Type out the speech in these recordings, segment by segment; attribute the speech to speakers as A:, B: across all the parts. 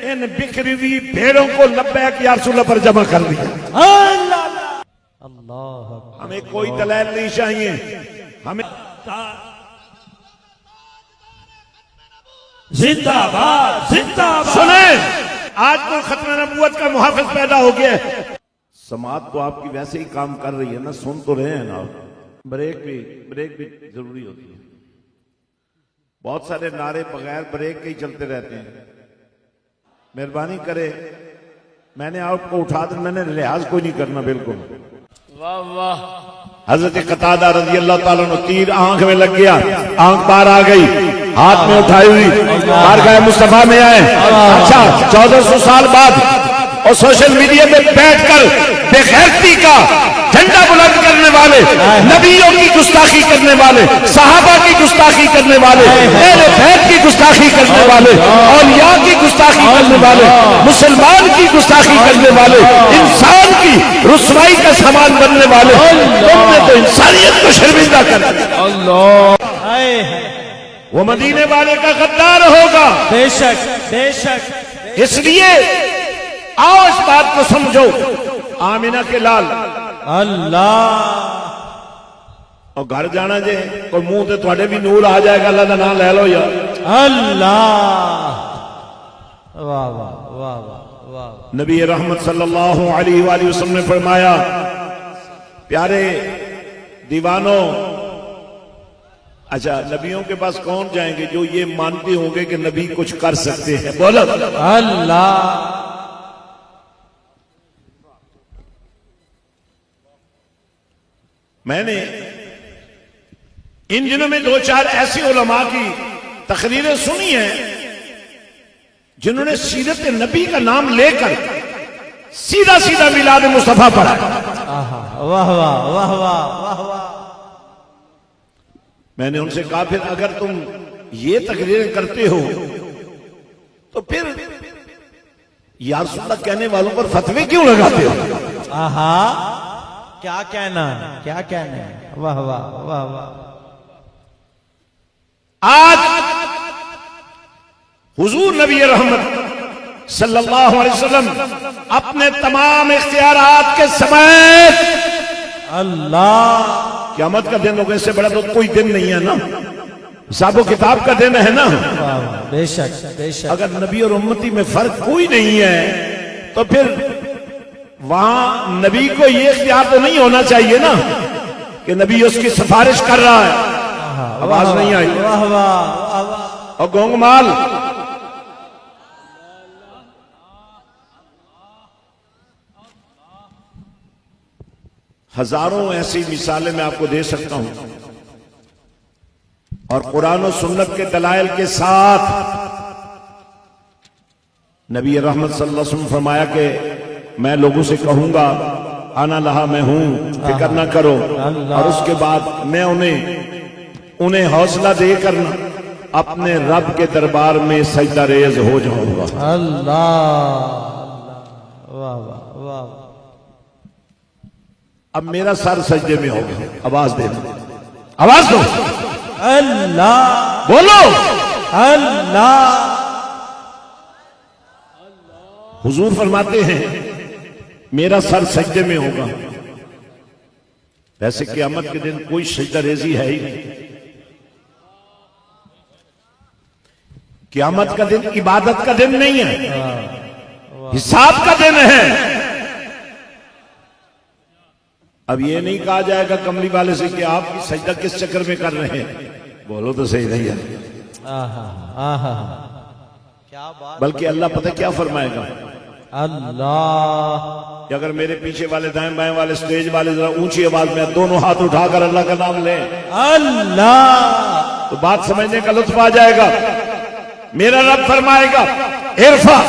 A: ان بکھری ہوئی بھیڑوں کو لبیک یا رسول اللہ پر جمع کر دیا۔
B: اللہ
A: ہمیں کوئی دلائل نہیں چاہیے، ہمیں
C: زندہ باد زندہ باد۔
A: سنیں، آج تو ختم نبوت کا محافظ پیدا ہو گیا ہے۔ سماعت تو آپ کی ویسے ہی کام کر رہی ہے نا، سن تو رہے ہیں نا، بریک بھی ضروری ہوتی ہے۔ بہت سارے نعرے بغیر بریک کے ہی چلتے رہتے ہیں۔ مہربانی کرے، میں نے آپ کو اٹھا دیا، میں نے لحاظ کوئی نہیں کرنا بالکل۔
C: واہ واہ۔
A: حضرت قتادہ رضی اللہ تعالیٰ عنہ، تیر آنکھ میں لگ گیا، آنکھ باہر آ گئی، ہاتھ میں اٹھائی ہوئی بارگاہ مصطفیٰ میں آئے۔ اچھا 1400 سال بعد اور سوشل میڈیا پہ بیٹھ کر بے غیرتی کا جھنڈا بلند کرنے والے، نبیوں کی گستاخی کرنے والے، صحابہ کی گستاخی کرنے والے، اہل بیت کی گستاخی کرنے والے، اولیاء کی گستاخی کرنے والے، مسلمان کی گستاخی کرنے والے، انسان کی رسوائی کا سامان بننے والے، تم نے تو انسانیت کو شرمندہ کر دیا۔
C: اللہ،
A: وہ مدینے والے کا غدار ہوگا۔
C: بے شک بے شک۔
A: اس لیے آؤ اس بات کو سمجھو، آمینہ کے لال
C: اللہ،
A: اور گھر جانا جے کوئی منہ تے تھوڑے بھی نور آ جائے گا، اللہ کا نام لے لو یا
C: اللہ، واہ واہ واہ واہ واہ۔
A: نبی رحمت صلی اللہ علیہ وآلہ وسلم نے فرمایا، پیارے دیوانوں، اچھا نبیوں کے پاس کون جائیں گے؟ جو یہ مانتے ہوں گے کہ نبی کچھ کر سکتے ہیں، بولو
C: اللہ،
A: میں نے ان دنوں میں 2-4 ایسی علماء کی تقریریں سنی ہیں جنہوں نے سیرت نبی کا نام لے کر سیدھا سیدھا میلاد مصطفیٰ پڑھا۔
C: واہ واہ واہ واہ واہ واہ۔
A: میں نے ان سے کہا پھر اگر تم یہ تقریریں کرتے ہو تو پھر یا رسول اللہ کہنے والوں پر فتوے کیوں لگاتے ہو؟
C: آہا، کیا کہنا ہے، کیا کہنا ہے، واہ واہ واہ واہ۔
A: آج حضور نبی رحمت صلی اللہ علیہ وسلم اپنے تمام اختیارات کے سمیت،
C: اللہ،
A: قیامت کا دن ہوگا، اس سے بڑا تو کوئی دن نہیں ہے نا، حساب و کتاب کا دن ہے نا۔
C: بے شک بے شک۔
A: اگر نبی اور امتی میں فرق کوئی نہیں ہے تو پھر وہاں نبی کو یہ اختیار تو نہیں ہونا چاہیے نا کہ نبی اس کی سفارش کر رہا ہے۔ آواز نہیں آئی؟
C: واہ واہ واہ واہ۔
A: اور گونگ مال، ہزاروں ایسی مثالیں میں آپ کو دے سکتا ہوں، اور قرآن و سنت کے دلائل کے ساتھ نبی رحمت صلی اللہ علیہ وسلم فرمایا کہ میں لوگوں سے کہوں گا انا لہا، میں ہوں، فکر نہ کرو، اور اس کے بعد میں انہیں حوصلہ دے کر اپنے رب کے دربار میں سجدہ ریز ہو جاؤں گا۔
C: اللہ، واہ واہ واہ۔
A: اب میرا سر سجدے میں ہو گیا، آواز دے دو، آواز دو،
C: اللہ،
A: بولو۔
C: اللہ،
A: حضور فرماتے ہیں میرا سر سجدے میں ہوگا۔ ویسے قیامت کے دن کوئی سجدہ ریزی ہے ہی نہیں، قیامت کا دن عبادت کا دن نہیں ہے، حساب کا دن ہے۔ اب یہ نہیں کہا جائے گا کملی والے سے کہ آپ کی سجدہ کس چکر میں کر رہے ہیں، بولو تو صحیح نہیں ہے،
C: آہا آہا، کیا بات۔
A: بلکہ اللہ پتہ کیا فرمائے گا؟
C: اللہ،
A: کہ اگر میرے پیچھے والے دائیں بائیں والے سٹیج والے ذرا اونچی آواز میں دونوں ہاتھ اٹھا کر اللہ کا نام لیں
C: اللہ،
A: تو بات سمجھنے کا لطف آ جائے گا۔ میرا رب فرمائے گا ارفع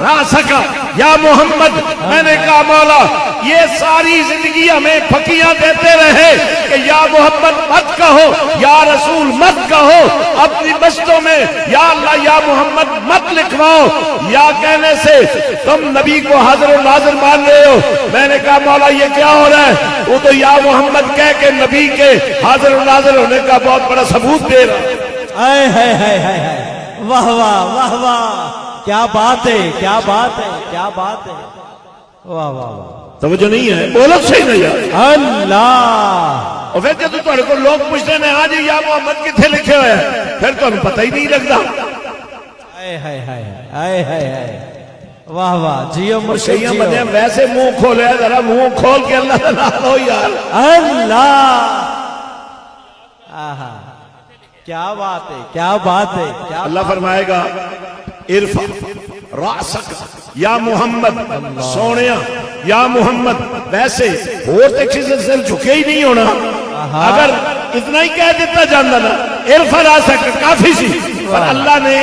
A: راسک یا محمد، میں نے کہا مولا یہ ساری زندگی ہمیں پھکیاں دیتے رہے کہ یا محمد مت کہو، یا رسول مت کہو، اپنی بستوں میں یا اللہ یا محمد مت لکھواؤ، یا کہنے سے تم نبی کو حاضر و ناظر مان رہے ہو۔ میں نے کہا مولا یہ کیا ہو رہا ہے؟ وہ تو یا محمد کہہ کے نبی کے حاضر و ناظر ہونے کا بہت بڑا ثبوت دے رہا ہے۔
C: اے ہے واہ واہ واہ واہ، کیا بات ہے، کیا بات ہے، کیا بات ہے، واہ واہ واہ،
A: توجہ نہیں ہے، بولو صحیح نہیں یار۔
C: اللہ،
A: اور پھر جب تھوڑے کو لوگ پوچھتے ہیں آج یا محمد کتنے لکھے ہوئے ہیں، پھر تو پتہ ہی نہیں لگتا۔
C: ہائے ہائے ہائے ہائے ہائے ہائے، واہ واہ، جیو مرشد
A: شیعہ
C: جیو،
A: بندے ویسے منہ کھولے، ذرا منہ کھول کے اللہ کا نام لو یار۔
C: اللہ، آہا، کیا بات ہے، کیا بات ہے، کیا
A: اللہ فرمائے گا ارفع راسک یا محمد، سونیا یا محمد، ویسے اور تے کسی سے سر جھکے ہی نہیں ہونا۔ اگر اتنا ہی کہہ دیتا جانا نا ارفع راسک کافی سی، پر اللہ نے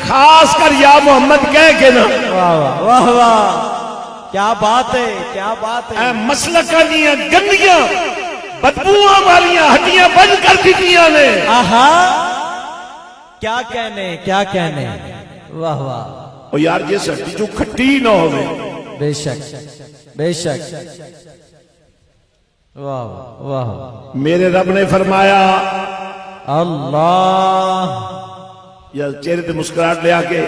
A: خاص کر یا محمد کہہ کے نا،
C: واہ واہ واہ واہ، کیا بات ہے، کیا بات ہے،
A: اے مسلکانیاں گندیاں بدبوآں والیاں ہڈیاں بند کر دیتیاں نے۔
C: آہا، کیا کہنے، کیا کہنے، واہ واہ،
A: او یار جس ہڈی جو کھٹی نہ ہوئے،
C: بے شک، بے شک، واہ واہ واہ،
A: میرے رب نے فرمایا،
C: اللہ،
A: یا چہرے تے مسکراہٹ لے آ کے،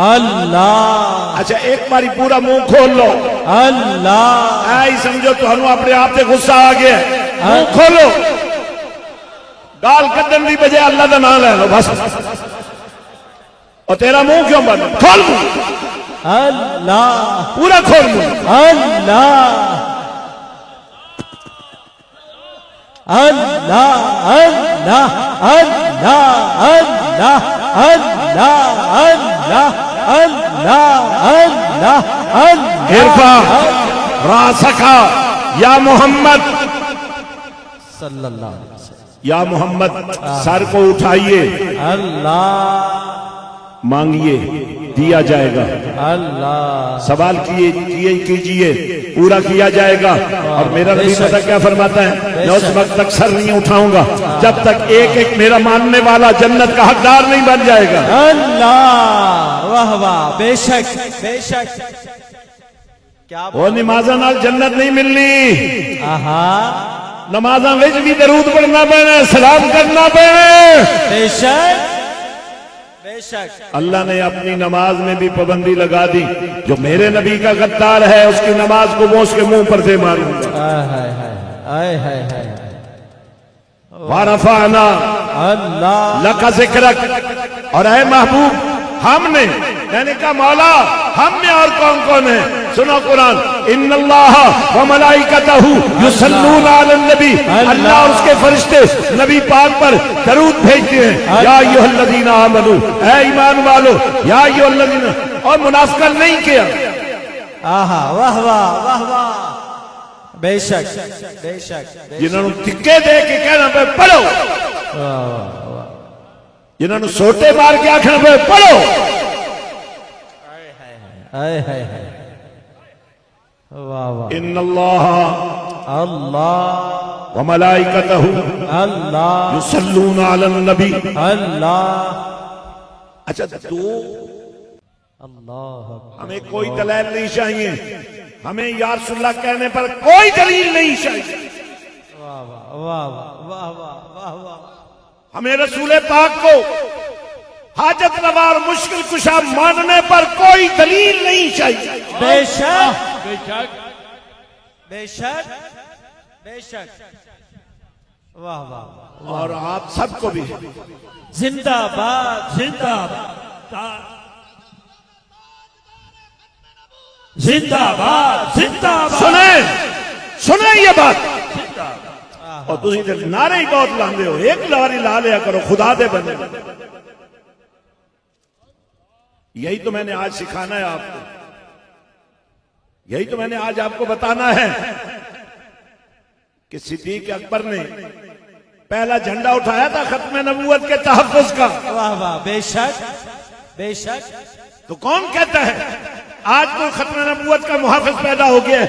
C: اللہ،
A: اچھا ایک باری پورا منہ کھول لو،
C: اللہ،
A: اے ہی سمجھو تو ہنو اپنے آپ تے غصہ آ گیا، منہ کھولو، گال قدم دی بجائے اللہ دا نام لے لو بس، اور تیرا منہ کیوں بند؟ کھول منہ،
C: اللہ،
A: پورا کھول منہ،
C: اللہ، اللہ، اللہ، اللہ، اللہ، اللہ، اللہ، اللہ، اللہ،
A: ارفع راسکا یا محمد،
C: صلی اللہ علیہ وسلم،
A: یا محمد سر کو اٹھائیے،
C: اللہ،
A: مانگیے دیا جائے گا،
C: اللہ،
A: سوال کیجئے پورا کیا جائے گا۔ اور میرا نبی پتہ کیا فرماتا ہے، میں اس وقت تک سر نہیں اٹھاؤں گا جب تک ایک ایک میرا ماننے والا جنت کا حقدار نہیں بن جائے گا۔
C: اللہ، واہ واہ، بے شک، بے شک، کیا
A: وہ نمازاں نال جنت نہیں ملنی،
C: آہا،
A: نمازاں وچ بھی درود پڑھنا پینا، سلام کرنا پینا۔
C: بے شک، بے شک،
A: اللہ نے اپنی نماز میں بھی پابندی لگا دی، جو میرے نبی کا غدار ہے اس کی نماز کو وہ اس کے منہ پر سے ماروں گا۔
C: آئے ہائے ہائے،
A: وَرَفَعْنَا
C: اللہ،
A: لَكَ ذِكْرَكَ، اور اے محبوب ہم نے، میں نے کہا مولا ہم میں اور کون کون ہیں؟ سنو قرآن، ان اللہ وملائکتہ یصلون علی النبی، اللہ اور اس کے فرشتے نبی پاک پر درود بھیجتے ہیں۔ یا ایھا الذین آمنو، اے ایمان والو، یا ایھا الذین، اور منافقت نہیں کیا۔
C: آہا، واہ واہ، واہ واہ، بے شک، بے شک،
A: جنہوں نے تکے دے کے کہنا پہ پڑھو، جنہوں نے سوٹے مار کے آکھنا پہ پڑھو،
C: آئے ہائے ہائے، واہ واہ،
A: ان اللہ
C: اللہ،
A: وملائکتہ
C: اللہ،
A: یصلون علی النبی۔
C: اللہ،
A: اچھا تو
C: اللہ،
A: ہمیں کوئی دلیل نہیں چاہیے، ہمیں یا رسول اللہ کہنے پر کوئی دلیل نہیں چاہیے،
C: واہ واہ، واہ واہ، واہ واہ، واہ واہ،
A: ہمیں رسول پاک کو حاجت روا اور مشکل کشا ماننے پر کوئی دلیل نہیں چاہیے۔
C: بے شک، بے شک، بے شک، بے شک، واہ واہ،
A: اور آپ سب کو بھی
C: زندہ باد، زندہ باد، زندہ باد، زندہ باد،
A: سنیں یہ بات، اور تسی تے نعرے ہی بہت لاندے ہو، ایک لاری لا لیا کرو خدا دے بندے۔ یہی تو میں نے آج سکھانا ہے آپ کو، یہی تو میں نے آج آپ کو بتانا ہے کہ صدیق اکبر نے پہلا جھنڈا اٹھایا تھا ختم نبوت کے تحفظ کا،
C: واہ واہ، بے شک، بے شک،
A: تو کون کہتا ہے آج تو ختم نبوت کا محافظ پیدا ہو گیا ہے؟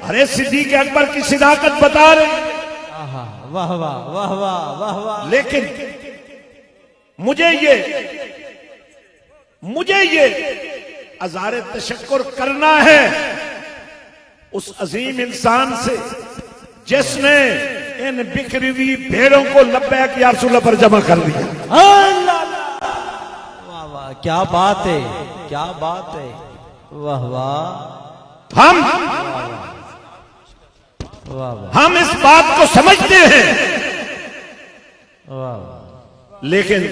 A: ارے صدیق اکبر کی صداقت بتا رہے،
C: آہا، واہ واہ، واہ واہ، واہ واہ،
A: لیکن مجھے یہ اظہار تشکر کرنا ہے اس عظیم انسان سے جس نے ان بکھری ہوئی بھیڑوں کو لبیک یا رسول اللہ پر جمع کر دیا۔
C: اللہ، واہ واہ، کیا بات ہے، کیا بات ہے، واہ واہ
A: ہم
C: واہ واہ
A: ہم اس بات کو سمجھتے ہیں،
C: واہ
A: لیکن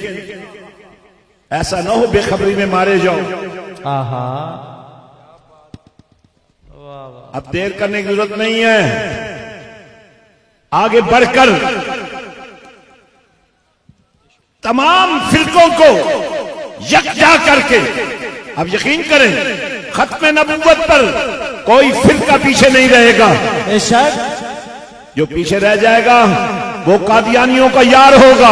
A: ایسا نہ ہو بے خبری میں مارے جاؤ۔
C: آہا واہ واہ
A: اب دیر کرنے کی ضرورت نہیں ہے، آگے بڑھ کر تمام فرقوں کو یکجا کر کے، اب یقین کریں ختم نبوت پر کوئی فرقہ پیچھے نہیں رہے گا،
C: بے شک
A: جو پیچھے رہ جائے گا وہ قادیانیوں کا یار ہوگا۔